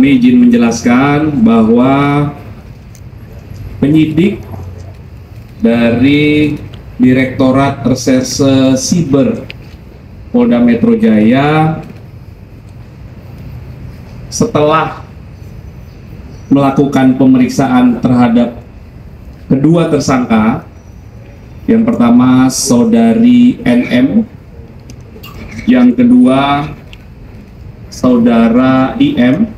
kami izin menjelaskan bahwa penyidik dari Direktorat Reserse Siber Polda Metro Jaya setelah melakukan pemeriksaan terhadap kedua tersangka, yang pertama saudari NM, yang kedua saudara IM,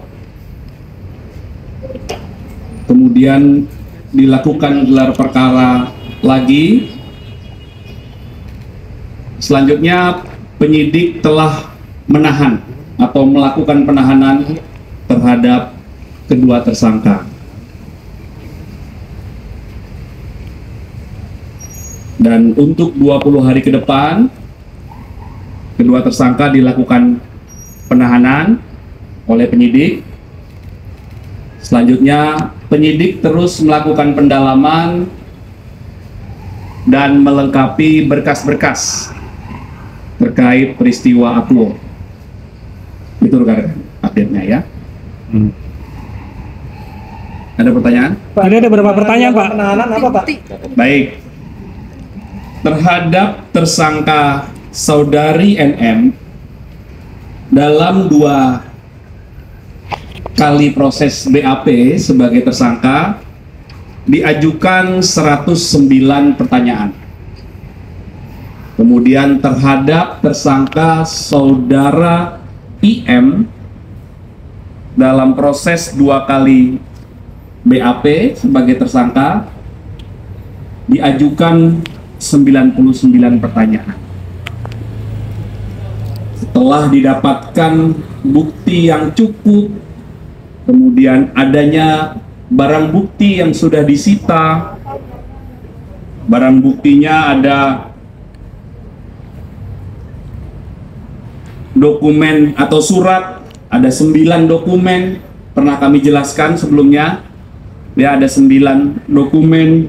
kemudian dilakukan gelar perkara lagi. Selanjutnya penyidik telah menahan atau melakukan penahanan terhadap kedua tersangka. Dan untuk 20 hari ke depan, kedua tersangka dilakukan penahanan oleh penyidik. Selanjutnya penyidik terus melakukan pendalaman dan melengkapi berkas-berkas terkait peristiwa Akuo. Itu rekan-rekan update-nya ya. Ada pertanyaan? Pak, ini ada beberapa pertanyaan, Pak. Penahanan apa, Pak? Baik. Terhadap tersangka saudari NM, dalam 2 kali proses BAP sebagai tersangka diajukan 109 pertanyaan. Kemudian terhadap tersangka saudara IM dalam proses 2 kali BAP sebagai tersangka diajukan 99 pertanyaan. Setelah didapatkan bukti yang cukup, kemudian adanya barang bukti yang sudah disita, barang buktinya ada dokumen atau surat, ada 9 dokumen, pernah kami jelaskan sebelumnya ya, ada 9 dokumen,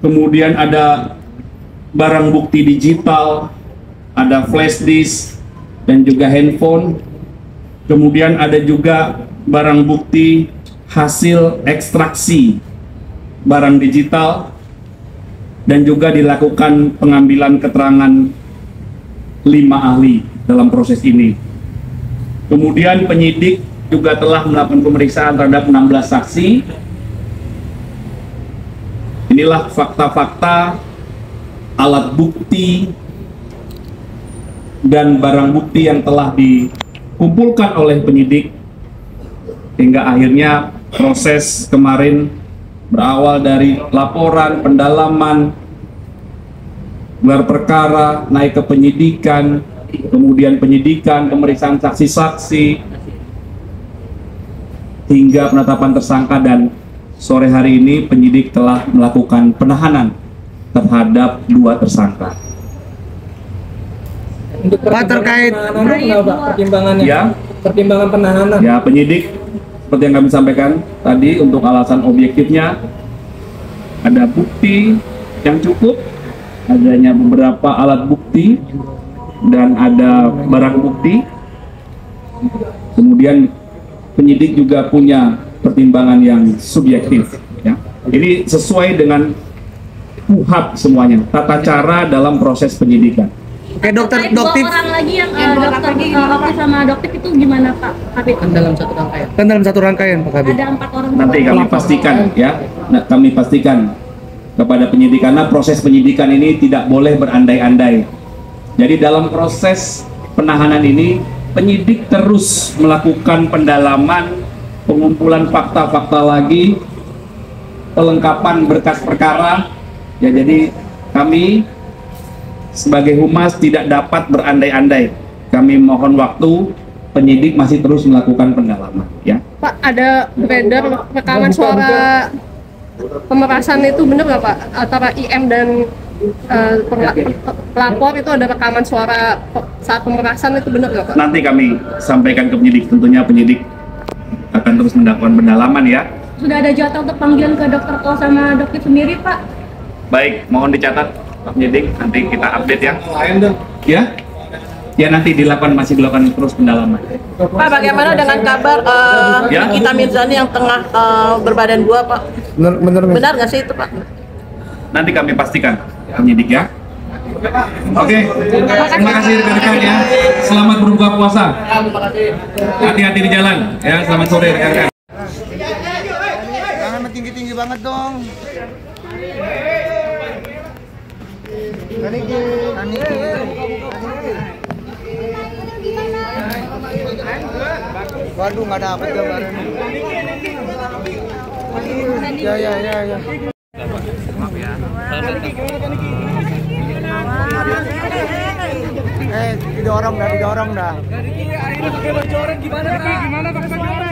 kemudian ada barang bukti digital, ada flash disk dan juga handphone, kemudian ada juga barang bukti hasil ekstraksi barang digital, dan juga dilakukan pengambilan keterangan 5 ahli dalam proses ini. Kemudian penyidik juga telah melakukan pemeriksaan terhadap 16 saksi. Inilah fakta-fakta, alat bukti, dan barang bukti yang telah dikumpulkan oleh penyidik hingga akhirnya proses kemarin berawal dari laporan, pendalaman, gelar perkara, naik ke penyidikan, kemudian penyidikan, pemeriksaan saksi-saksi, hingga penetapan tersangka, dan sore hari ini penyidik telah melakukan penahanan terhadap 2 tersangka. Untuk Pak, terkait pertimbangannya? Ya, Pertimbangan penahanan. ya, penyidik seperti yang kami sampaikan tadi, untuk alasan objektifnya ada bukti yang cukup, adanya beberapa alat bukti, dan ada barang bukti. Kemudian penyidik juga punya pertimbangan yang subjektif ya. Ini sesuai dengan KUHP semuanya, tata cara dalam proses penyidikan. Oke, dokter, Dua dokter. orang lagi yang dokter Oki sama dokter itu gimana Pak Kabit? Kan dalam satu rangkaian, Pak Kabit. Ada 4 orang. Nanti kami pastikan ya, kami pastikan kepada penyidik, karena proses penyidikan ini tidak boleh berandai-andai. Jadi dalam proses penahanan ini penyidik terus melakukan pendalaman, pengumpulan fakta-fakta lagi, pelengkapan berkas perkara ya. Jadi kami sebagai humas tidak dapat berandai-andai. Kami mohon waktu, penyidik masih terus melakukan pendalaman ya. Pak, ada beredar rekaman suara pemerasan itu, benar nggak Pak? Antara IM dan pelapor itu ada rekaman suara saat pemerasan, itu benar nggak Pak? Nanti kami sampaikan ke penyidik, tentunya penyidik akan terus melakukan pendalaman ya. Sudah ada jadwal untuk panggilan ke dokter Ko sama dokter sendiri Pak? Baik, mohon dicatat Pak penyidik, nanti kita update ya. Ya, Ya nanti masih dilakukan terus pendalaman. Pak, bagaimana dengan kabar Ya. Nikita Mirzani yang tengah berbadan dua, Pak? Benar nggak sih itu, Pak? Nanti kami pastikan penyidik ya. Oke, terima kasih rekan-rekan ya. Selamat berbuka puasa. Hati-hati di jalan ya. Selamat sore rekan-rekan. Jangan tinggi-tinggi banget dong. Waduh, nggak dapet gambarnya. Ya. Didorong dah. Gimana Pak?